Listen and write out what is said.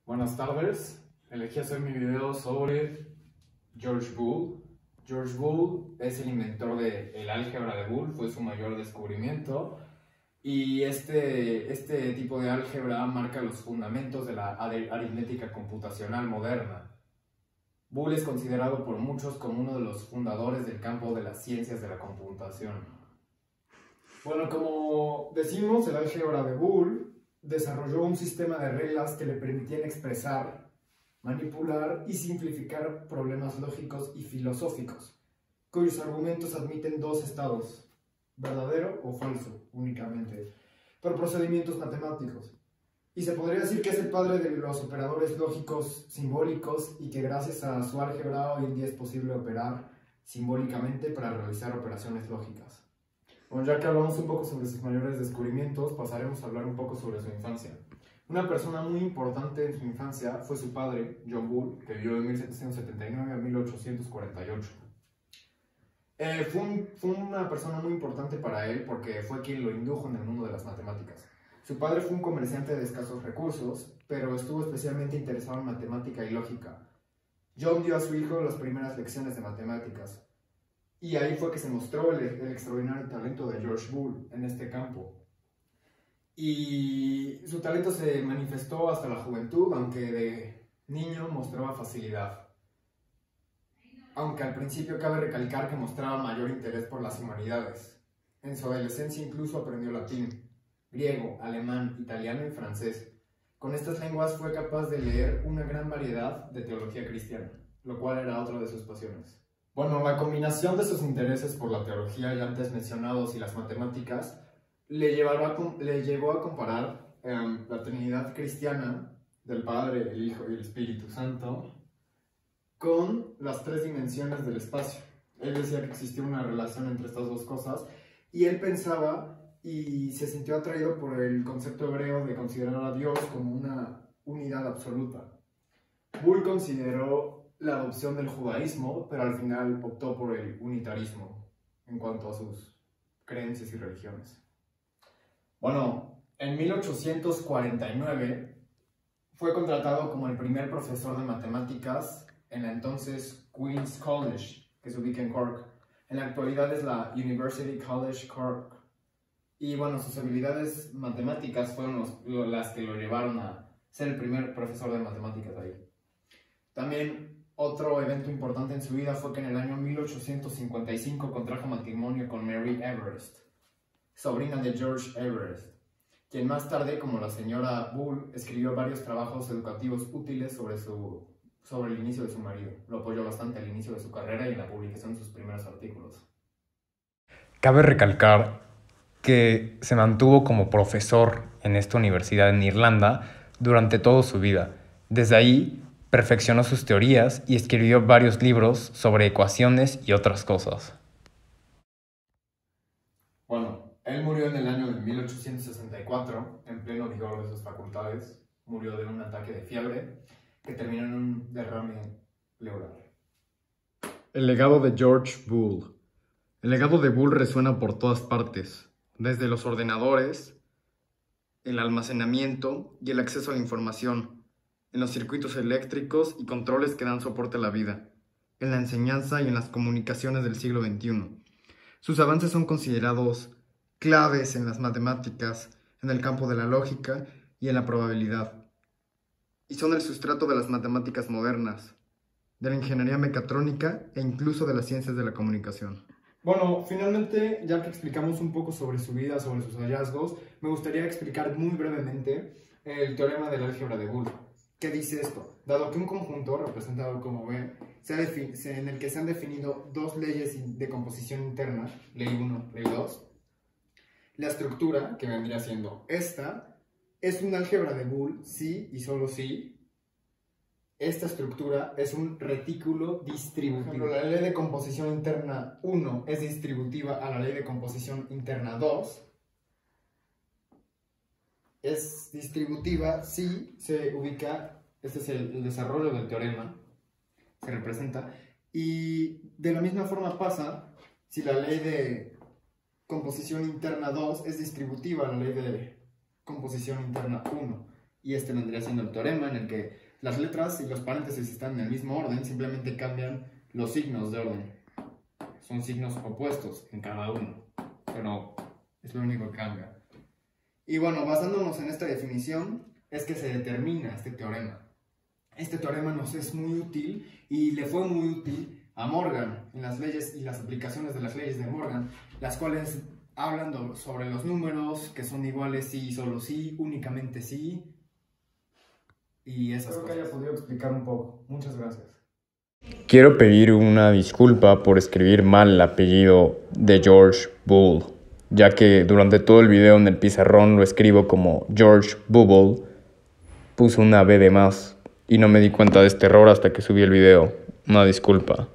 Buenas tardes, elegí hacer mi video sobre George Boole. George Boole es el inventor del álgebra de Boole, fue su mayor descubrimiento y este tipo de álgebra marca los fundamentos de la aritmética computacional moderna. Boole es considerado por muchos como uno de los fundadores del campo de las ciencias de la computación. Bueno, como decimos, el álgebra de Boole desarrolló un sistema de reglas que le permitían expresar, manipular y simplificar problemas lógicos y filosóficos, cuyos argumentos admiten dos estados, verdadero o falso, únicamente, por procedimientos matemáticos. Y se podría decir que es el padre de los operadores lógicos simbólicos y que gracias a su álgebra hoy en día es posible operar simbólicamente para realizar operaciones lógicas. Bueno, ya que hablamos un poco sobre sus mayores descubrimientos, pasaremos a hablar un poco sobre su infancia. Una persona muy importante en su infancia fue su padre, John Boole, que vivió de 1779 a 1848. Fue una persona muy importante para él porque fue quien lo indujo en el mundo de las matemáticas. Su padre fue un comerciante de escasos recursos, pero estuvo especialmente interesado en matemática y lógica. John dio a su hijo las primeras lecciones de matemáticas, y ahí fue que se mostró el extraordinario talento de George Boole en este campo. Y su talento se manifestó hasta la juventud, aunque de niño mostraba facilidad. Aunque al principio cabe recalcar que mostraba mayor interés por las humanidades. En su adolescencia incluso aprendió latín, griego, alemán, italiano y francés. Con estas lenguas fue capaz de leer una gran variedad de teología cristiana, lo cual era otra de sus pasiones. Bueno, la combinación de sus intereses por la teología ya antes mencionados y las matemáticas le llevó a comparar la Trinidad cristiana del Padre, el Hijo y el Espíritu Santo con las tres dimensiones del espacio. Él decía que existía una relación entre estas dos cosas y él pensaba y se sintió atraído por el concepto hebreo de considerar a Dios como una unidad absoluta. Boole consideró la adopción del judaísmo, pero al final optó por el unitarismo en cuanto a sus creencias y religiones. Bueno, en 1849 fue contratado como el primer profesor de matemáticas en la entonces Queen's College, que se ubica en Cork. En la actualidad es la University College Cork. Y bueno, sus habilidades matemáticas fueron las que lo llevaron a ser el primer profesor de matemáticas ahí. También otro evento importante en su vida fue que en el año 1855 contrajo matrimonio con Mary Everest, sobrina de George Everest, quien más tarde, como la señora Boole, escribió varios trabajos educativos útiles sobre el inicio de su marido. Lo apoyó bastante al inicio de su carrera y en la publicación de sus primeros artículos. Cabe recalcar que se mantuvo como profesor en esta universidad en Irlanda durante toda su vida. Desde ahí perfeccionó sus teorías y escribió varios libros sobre ecuaciones y otras cosas. Bueno, él murió en el año de 1864, en pleno vigor de sus facultades. Murió de un ataque de fiebre que terminó en un derrame pleural. El legado de George Boole. El legado de Boole resuena por todas partes, desde los ordenadores, el almacenamiento y el acceso a la información, en los circuitos eléctricos y controles que dan soporte a la vida, en la enseñanza y en las comunicaciones del siglo XXI. Sus avances son considerados claves en las matemáticas, en el campo de la lógica y en la probabilidad, y son el sustrato de las matemáticas modernas, de la ingeniería mecatrónica e incluso de las ciencias de la comunicación. Bueno, finalmente, ya que explicamos un poco sobre su vida, sobre sus hallazgos, me gustaría explicar muy brevemente el teorema del álgebra de Boole. ¿Qué dice esto? Dado que un conjunto, representado como B, en el que se han definido dos leyes de composición interna, ley 1, ley 2, la estructura, que vendría siendo esta, es un álgebra de Boole si y solo si esta estructura es un retículo distributivo. Por ejemplo, la ley de composición interna 1 es distributiva a la ley de composición interna 2. Es distributiva si se ubica, este es el desarrollo del teorema, se representa, y de la misma forma pasa si la ley de composición interna 2 es distributiva a la ley de composición interna 1. Y este vendría siendo el teorema en el que las letras y los paréntesis están en el mismo orden, simplemente cambian los signos de orden. Son signos opuestos en cada uno, pero es lo único que cambia. Y bueno, basándonos en esta definición, es que se determina este teorema. Este teorema nos es muy útil y le fue muy útil a Morgan en las leyes y las aplicaciones de las leyes de Morgan, las cuales hablan sobre los números que son iguales sí y solo sí, únicamente sí, y esas cosas. Espero que haya podido explicar un poco. Muchas gracias. Quiero pedir una disculpa por escribir mal el apellido de George Boole, ya que durante todo el video en el pizarrón lo escribo como George Bubble, puse una B de más y no me di cuenta de este error hasta que subí el video. Una disculpa.